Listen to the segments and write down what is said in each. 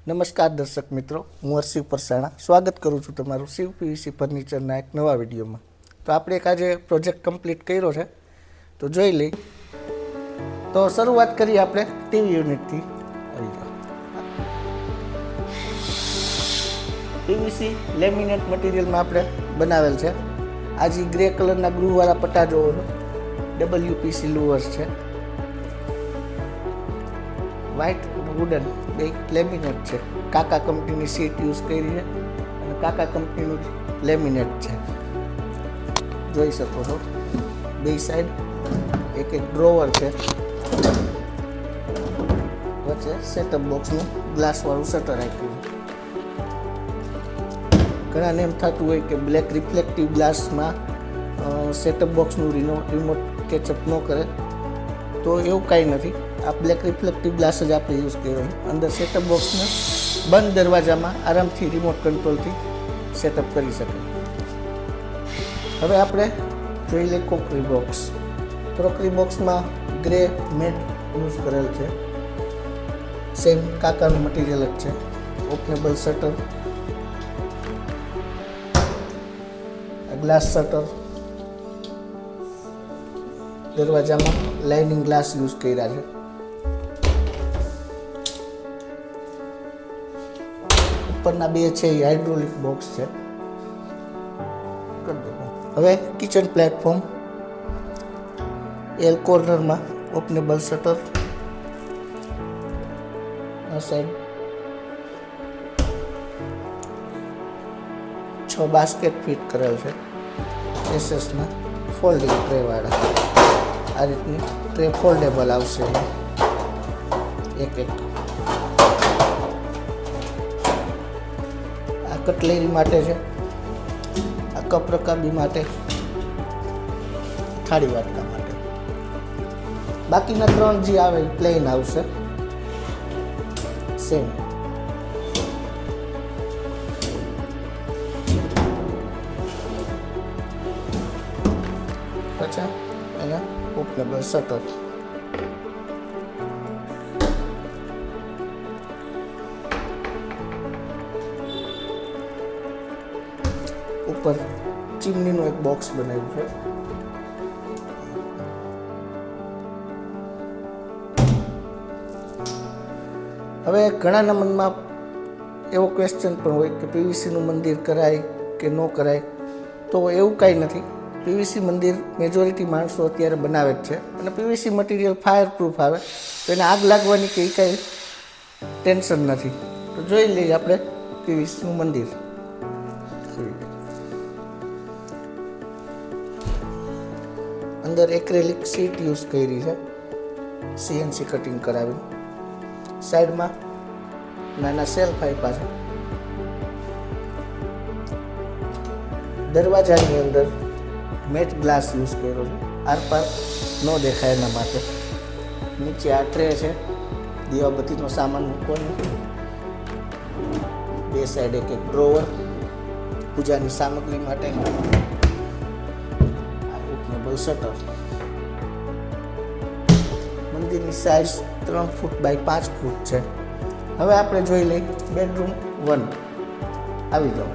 નમસ્કાર દર્શક મિત્રો, હું હર્ષિવ પરસાણા સ્વાગત કરું છું તમારું શિવ પીવીસી ફર્નિચરના એક નવા વિડીયોમાં. તો આપણે એક આજે પ્રોજેક્ટ કમ્પ્લીટ કર્યો છે, તો જોઈ લઈ. તો શરૂઆત કરીએ આપણે ટીવી યુનિટથી. આવી જાઓ. પીવીસી લેમિનેટ મટીરિયલમાં આપણે બનાવેલ છે. આ જે ગ્રે કલરના ગ્રુવાળા પટ્ટા જોવો છો, WPC લુઅર્સ છે. વ્હાઇટ વુડન બે લેમિનેટ છે. કાકા કંપનીની સીટ યુઝ કરી છે અને કાકા કંપનીનું લેમિનેટ છે. જોઈ શકો છો બે સાઈડ એક ડ્રોવર છે. વચ્ચે સેટઅપ બોક્સનું ગ્લાસવાળું શટર આપ્યું છે. ઘણાને એમ થતું હોય કે બ્લેક રિફ્લેક્ટિવ ગ્લાસમાં સેટઅપ બોક્સનું રિમોટ કેચઅપ ન કરે, તો એવું કાંઈ નથી. આ બ્લેક રિફ્લેક્ટિવ ગ્લાસ જ આપણે યુઝ કર્યો છે. અંદર સેટઅપ બોક્સને બંધ દરવાજામાં આરામથી રિમોટ કંટ્રોલથી સેટઅપ કરી શકાય. હવે આપણે જોઈ લઈએ ક્રોકરી બોક્સ. ક્રોકરી બોક્સમાં ગ્રે મેટ યુઝ કરેલ છે. સેમ કાકાનું મટીરિયલ જ છે. ઓપનેબલ શટર, ગ્લાસ શટર, દરવાજામાં લાઇનિંગ ગ્લાસ યુઝ કર્યા છે. ઉપરના બે છે એ હાઇડ્રોલિક બોક્સ છે. હવે kitchen platform, L કોર્નરમાં openable shutter, આ સાઈડ 6 બાસ્કેટ ફિટ કરેલ છે. એસએસના ફોલ્ડિંગ ટ્રે વાળા. આ રીતની ટ્રે ફોલ્ડેબલ આવશે. એક આ કટલેરી માટે છે. આ કપ રકાબી માટે, થાળી વાટકા માટે. બાકીના 3 જે આવે પ્લેન આવશે. સેમ પછી અહીંયા ઓપનેબલ શટર. ઉપર ચીમનીનું એક બોક્સ બનાવ્યું છે. હવે ઘણાના મનમાં એવો ક્વેશ્ચન પણ હોય કે પીવીસીનું મંદિર કરાય કે ન કરાય. તો એવું કાંઈ નથી. પીવીસી મંદિર મેજોરિટી માણસો અત્યારે બનાવે જ છે અને પીવીસી મટીરિયલ ફાયર પ્રૂફ આવે, તો એને આગ લાગવાની કે કાંઈ ટેન્શન નથી. તો જોઈ લઈએ આપણે પીવીસીનું મંદિર. અંદર એક્રેલિક સીટ યુઝ કરી છે, CNC કટિંગ કરાવી. સાઈડમાં નાના સેલ્ફ આપ્યા છે. દરવાજાની અંદર મેટ ગ્લાસ યુઝ કર્યો છે, આરપાર ન દેખાય એના માટે. નીચે આ ટ્રે છે, દીવાબત્તીનો સામાન મૂકવાનો. બે સાઈડ એક ડ્રોવર પૂજાની સામગ્રી માટે. શટર. મંદિરની સાઇઝ 3 ફૂટ બાય 5 ફૂટ છે. હવે આપણે જોઈ લઈએ બેડરૂમ 1. આવી જાઓ.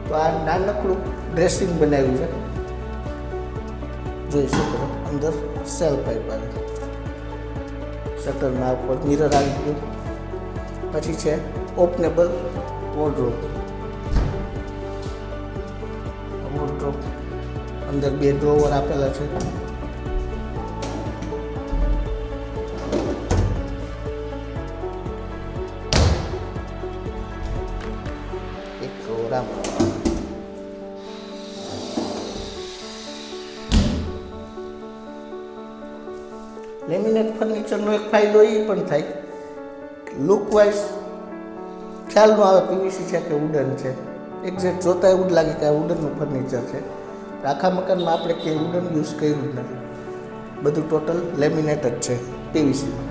તો આ નાનકડું ડ્રેસિંગ બનાવ્યું છે. જોઈ શકો છો અંદર સેલ્ફ આપ્યા છે. શટરના ઉપર મિરર આવી ગયું. પછી છે ઓપનેબલ વોર્ડરોબ. અંદર 2 ડ્રોવર આપેલા છે. એક ડ્રોવર આમ. લેમિનેટ ફર્નિચરનો એક ફાયદો એ પણ થાય, લુક વાઇઝ ખ્યાલ ન આવે પીવીસી છે કે વુડન છે. એક્ઝેક્ટ જોતા એવું જ લાગે કે આ વુડનનું ફર્નિચર છે. આખા મકાનમાં આપણે ક્યાંય વુડન યુઝ કર્યું જ નથી. બધું ટોટલ લેમિનેટ જ છે પીવીસીમાં.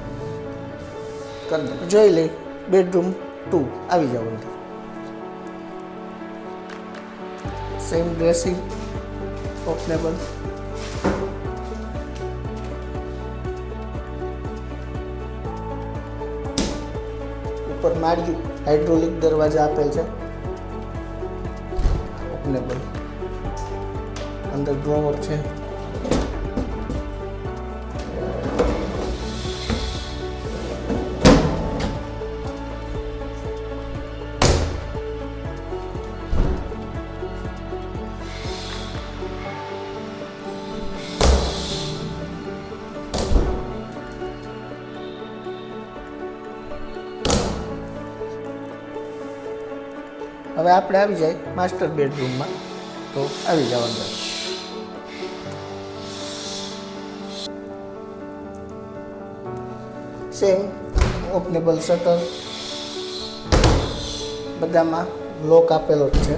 જોઈ લઈ બેડરૂમ 2. આવી જાવ અંદર. Same dressing, openable. ઉપર માળિયું હાઇડ્રોલિક દરવાજા આપેલ છે, ઓપનેબલ, અંદર ડ્રોવર છે. હવે આપણે આવી જાય માસ્ટર બેડરૂમમાં. તો આવી જાવ અંદર. સેમ ઓપનેબલ શટર, બધામાં લોક આપેલો જ છે.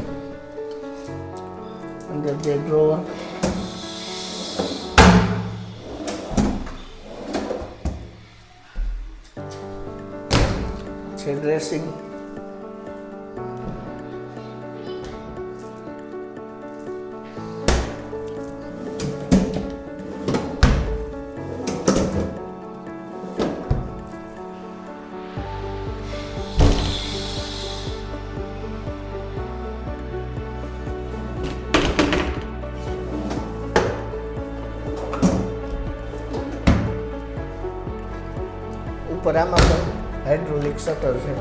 અંદર બે ડ્રોવર, છે ડ્રેસિંગ, ઉપર આમાં પણ હાઇડ્રોલિક શટર છે.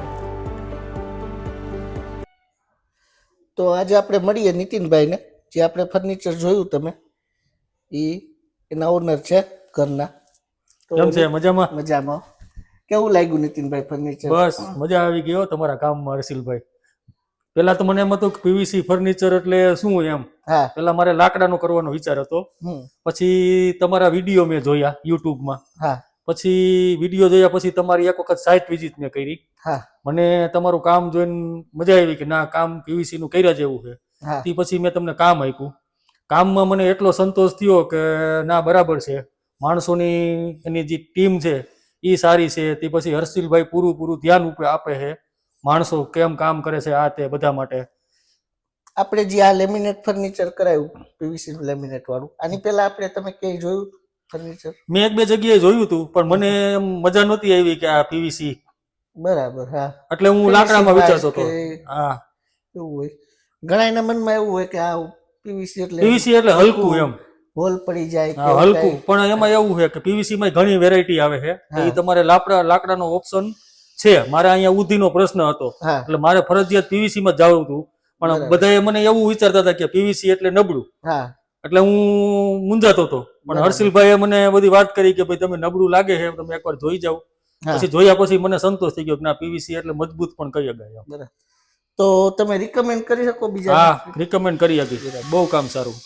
તો આજે આપણે મળીએ નીતિનભાઈને, જે આપણે ફર્નિચર જોયું તમે, એના ઓનર છે ઘરના. તો કેમ છે? મજામાં? મજામાં. કેવું લાગ્યું નીતિનભાઈ ફર્નિચર? બસ મજા આવી ગયો તમારા કામમાં હર્ષિલભાઈ. પેલા તો મને એમ હતું કે પીવીસી ફર્નિચર એટલે શું એમ. હા. પેલા મારે લાકડાનો કરવાનો વિચાર હતો. પછી તમારા વિડીયો મેં જોયા યુટ્યુબમાં. હા. પછી વિડીયો જોયા પછી તમારી એક વખત સાઇટ વિઝિટ મેં કરી. હા. મને તમારું કામ જોઈને મજા આવી કે ના, કામ પીવીસી નું કર્યા જેવું છે. તે પછી મેં તમને કામ આપ્યું. કામમાં મને એટલો સંતોષ થયો કે ના, બરાબર છે, માણસોની એની જે ટીમ છે એ સારી છે. તે પછી હર્ષિલભાઈ પૂરું ધ્યાન આપે છે માણસો કેમ કામ કરે છે આ તે બધા માટે. આપણે જે આ લેમિનેટ ફર્નિચર કરાયું, પીવીસી નું લેમિનેટ વાળું, આની પહેલા આપણે તમે ક્યાંય જોયું ફર્નિચર? મેં એક બે જગ્યાએ જોયું હતું, પણ મને મજા નહોતી આવી કે આ પીવીસી. બરાબર. હા. એટલે હું લાકડામાં વિચારતો હતો. હા, એવું હોય. ઘણાના મનમાં એવું હોય કે આ પીવીસી એટલે હલકું એમ, હોલ પડી જાય, હલકું. પણ એમાં એવું છે કે પીવીસી માં ઘણી વેરાયટી આવે છે. એ તમારે લાકડાનો ઓપ્શન છે. મારે અહીંયા ઉધીનો પ્રશ્ન હતો, એટલે મારે ફરજિયાત પીવીસી માં જ જવું હતું. પણ બધાએ મને એવું વિચારતા હતા કે પીવીસી એટલે નબળું. એટલે હું મૂંઝાતો હતો. પણ હર્ષિલભાઈએ મને બધી વાત કરી કે ભાઈ તમે નબળું લાગે છે, તમે એકવાર જોઈ જાવ. પછી જોયા પછી મને સંતોષ થઈ ગયો કે ના, પીવીસી એટલે મજબૂત પણ કહી શકાય. તો તમે રિકમેન્ડ કરી શકો બીજા? હા, રિકમેન્ડ કરી શકી. બહુ કામ સારું.